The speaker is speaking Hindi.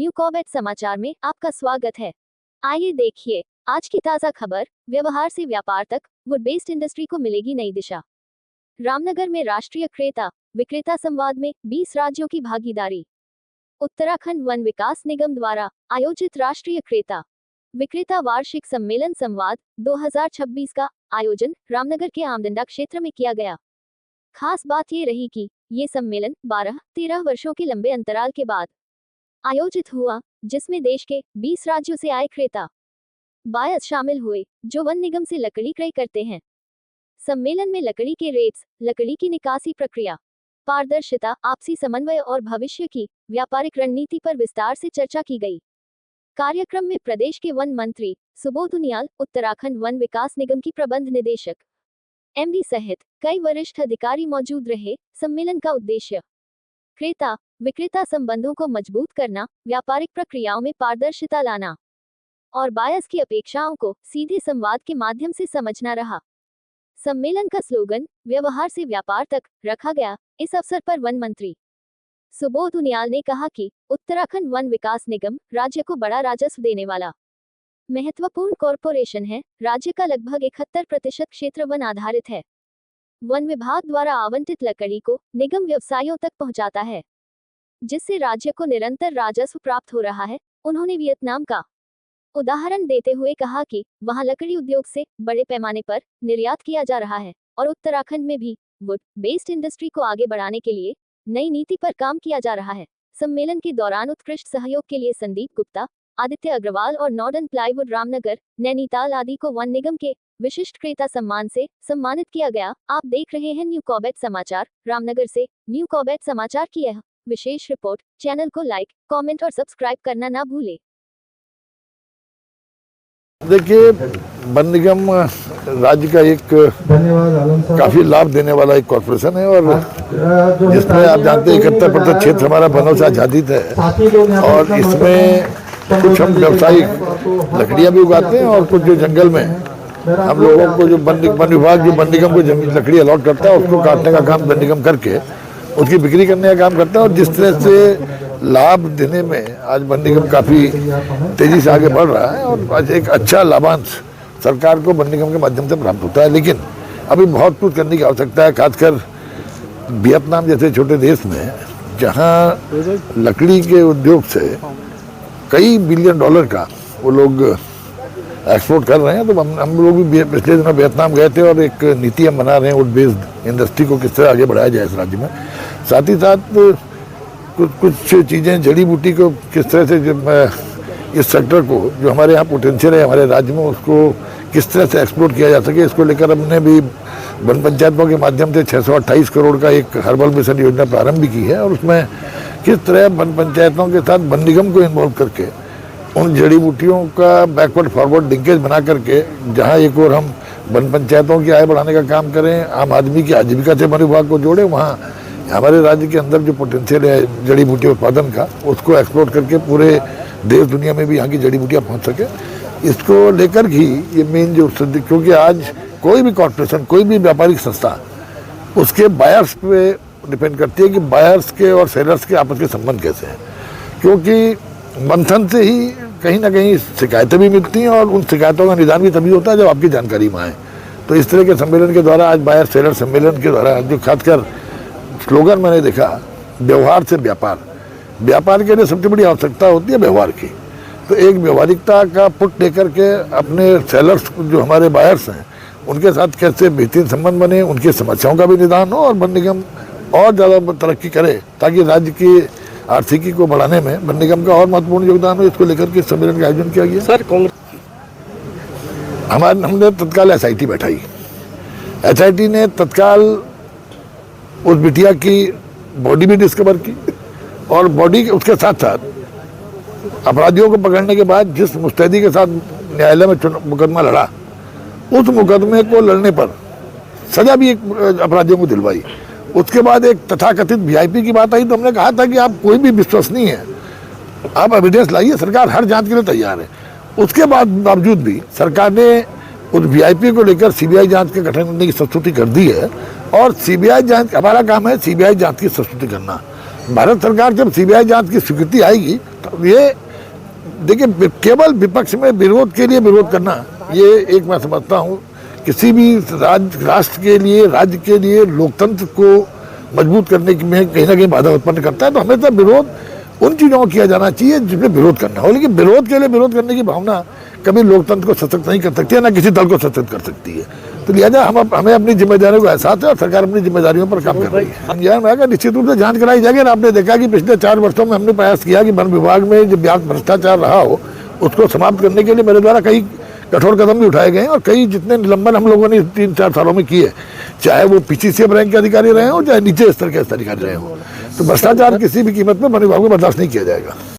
न्यू कॉबेट समाचार में आपका स्वागत है। आइए देखिए आज की ताजा खबर। व्यवहार से व्यापार तक वुड बेस्ड इंडस्ट्री को मिलेगी नई दिशा। रामनगर में राष्ट्रीय क्रेता विक्रेता संवाद में 20 राज्यों की भागीदारी। उत्तराखंड वन विकास निगम द्वारा आयोजित राष्ट्रीय क्रेता विक्रेता वार्षिक सम्मेलन संवाद 2026 का आयोजन रामनगर के आमडंडा क्षेत्र में किया गया। खास बात ये रही कि ये सम्मेलन 12-13 वर्षों के लंबे अंतराल के बाद आयोजित हुआ, जिसमें देश के 20 राज्यों से आए क्रेता बायर्स शामिल हुए जो वन निगम से लकड़ी क्रय करते हैं। सम्मेलन में लकड़ी के रेट्स, लकड़ी की निकासी प्रक्रिया, पारदर्शिता, आपसी समन्वय और भविष्य की व्यापारिक रणनीति पर विस्तार से चर्चा की गई। कार्यक्रम में प्रदेश के वन मंत्री सुबोध उनियाल, उत्तराखंड वन विकास निगम की प्रबंध निदेशक एमडी सहित कई वरिष्ठ अधिकारी मौजूद रहे। सम्मेलन का उद्देश्य क्रेता विक्रेता संबंधों को मजबूत करना, व्यापारिक प्रक्रियाओं में पारदर्शिता लाना और बायर्स की अपेक्षाओं को सीधे संवाद के माध्यम से समझना रहा। सम्मेलन का स्लोगन व्यवहार से व्यापार तक रखा गया। इस अवसर पर वन मंत्री सुबोध उनियाल ने कहा कि उत्तराखंड वन विकास निगम राज्य को बड़ा राजस्व देने वाला महत्वपूर्ण कॉरपोरेशन है। राज्य का लगभग 71% क्षेत्र वन आधारित है। वन विभाग द्वारा आवंटित लकड़ी को निगम व्यवसायियों तक पहुंचाता है, जिससे राज्य को निरंतर राजस्व प्राप्त हो रहा है। उन्होंने वियतनाम का उदाहरण देते हुए कहा कि वहां लकड़ी उद्योग से बड़े पैमाने पर निर्यात किया जा रहा है और उत्तराखंड में भी वुड बेस्ड इंडस्ट्री को आगे बढ़ाने के लिए नई नीति पर काम किया जा रहा है। सम्मेलन के दौरान उत्कृष्ट सहयोग के लिए संदीप गुप्ता, आदित्य अग्रवाल और नॉर्डन प्लाईवुड रामनगर, नैनीताल आदि को वन निगम के विशिष्ट क्रेता सम्मान से सम्मानित किया गया। आप देख रहे हैं न्यू कॉबेट समाचार। रामनगर से न्यू कॉबेट समाचार की यह विशेष रिपोर्ट। चैनल को लाइक, कमेंट और सब्सक्राइब करना ना भूलें। देखिए, वन निगम राज्य का एक काफी लाभ देने वाला एक कॉर्पोरेशन है और जिसमें आप जानते हैं 71% क्षेत्र हमारा वनों से आच्छादित है और इसमें कुछ हम व्यावसायिक लकड़ियां भी उगाते हैं और कुछ जो जंगल में हम लोगों को जो वन विभाग जो वन निगम को लकड़ी अलॉट करता है उसको काटने का काम वन निगम करके उसकी बिक्री करने का काम करता है। और जिस तरह से लाभ देने में आज वन निगम काफ़ी तेज़ी से आगे बढ़ रहा है और आज एक अच्छा लाभांश सरकार को वन निगम के माध्यम से प्राप्त होता है। लेकिन अभी बहुत कुछ करने की आवश्यकता है, खासकर वियतनाम जैसे छोटे देश में जहाँ लकड़ी के उद्योग से कई बिलियन डॉलर का वो लोग एक्सपोर्ट कर रहे हैं। तो हम लोग भी पिछले दिनों वियतनाम गए थे और एक नीति हम बना रहे हैं वुड बेस्ड इंडस्ट्री को किस तरह आगे बढ़ाया जाए इस राज्य में। साथ ही साथ कुछ चीज़ें जड़ी बूटी को किस तरह से इस सेक्टर को जो हमारे यहाँ पोटेंशियल है हमारे राज्य में उसको किस तरह से एक्सप्लोर किया जा सके, इसको लेकर हमने भी वन पंचायतों के माध्यम से 628 करोड़ का एक हर्बल मिशन योजना प्रारंभ भी की है। और उसमें किस तरह वन पंचायतों के साथ वन निगम को इन्वॉल्व करके उन जड़ी बूटियों का बैकवर्ड फॉरवर्ड लिंकेज बना करके जहाँ एक और हम वन पंचायतों की आय बढ़ाने का काम करें, आम आदमी की आजीविका से वन विभाग को जोड़ें, वहाँ हमारे राज्य के अंदर जो पोटेंशियल है जड़ी बूटी उत्पादन का उसको एक्सप्लोर करके पूरे देश दुनिया में भी यहाँ की जड़ी बूटियाँ पहुँच सके, इसको लेकर ही ये मेन जो क्योंकि आज कोई भी कॉर्पोरेशन कोई भी व्यापारिक संस्था उसके बायर्स पे डिपेंड करती है कि बायर्स के और सेलर्स के आपस के संबंध कैसे हैं। क्योंकि मंथन से ही कहीं ना कहीं शिकायतें भी मिलती हैं और उन शिकायतों का निदान भी तभी होता है जब आपकी जानकारी में आए। तो इस तरह के सम्मेलन के द्वारा आज बायर सेलर सम्मेलन के द्वारा जो खासकर स्लोगन मैंने देखा व्यवहार से व्यापार, व्यापार के लिए सबसे बड़ी आवश्यकता होती है व्यवहार की। तो एक व्यवहारिकता का पुट लेकर के अपने सेलर्स जो हमारे बायर्स हैं उनके साथ कैसे बेहतरीन संबंध बने, उनकी समस्याओं का भी निदान हो और वन निगम और ज़्यादा तरक्की करे ताकि राज्य की आर्थिकी को बढ़ाने में वन निगम का और महत्वपूर्ण योगदान हो। इसको लेकर के सम्मेलन का आयोजन किया गया। सर हमने तत्काल SIT बैठाई। SIT ने तत्काल उस बिटिया की बॉडी भी डिस्कवर की और बॉडी उसके साथ साथ अपराधियों को पकड़ने के बाद जिस मुस्तैदी के साथ न्यायालय में मुकदमा लड़ा उस मुकदमे को लड़ने पर सजा भी एक अपराधियों को दिलवाई। उसके बाद एक तथाकथित VIP की बात आई तो हमने कहा था कि आप कोई भी विश्वसनीय है, आप एविडेंस लाइए, सरकार हर जांच के लिए तैयार है। उसके बाद बावजूद भी सरकार ने उस VIP को लेकर CBI जांच के गठन करने की संस्तुति कर दी है और CBI जांच हमारा काम है CBI जांच की संस्तुति करना। भारत सरकार जब CBI जांच की स्वीकृति आएगी ये देखिए, केवल विपक्ष में विरोध के लिए विरोध करना, ये एक मैं समझता हूँ किसी भी राष्ट्र के लिए, राज्य के लिए, लोकतंत्र को मजबूत करने में कहीं ना कहीं बाधा उत्पन्न करता है। तो हमेशा विरोध उन चीज़ों को किया जाना चाहिए जिसमें विरोध करना हो, लेकिन विरोध के लिए विरोध करने की भावना कभी लोकतंत्र को सशक्त नहीं कर सकती है, ना किसी दल को सशक्त कर सकती है। तो लिहाजा हमें अपनी जिम्मेदारियों को एहसास है और सरकार अपनी जिम्मेदारियों पर काम कर रही है। संज्ञान में आएगा, निश्चित रूप से जांच कराई जाएगी। और आपने देखा कि पिछले 4 वर्षों में हमने प्रयास किया कि वन विभाग में जो भ्रष्टाचार रहा हो उसको समाप्त करने के लिए मेरे द्वारा कई कठोर कदम भी उठाए गए हैं। और कई जितने निलंबन हम लोगों ने 3-4 सालों में किए, चाहे वो PCCM रैंक के अधिकारी रहे हो, चाहे नीचे स्तर के अधिकारी रहे हो, तो भ्रष्टाचार किसी भी कीमत पर वन विभाग को बर्दाश्त नहीं किया जाएगा।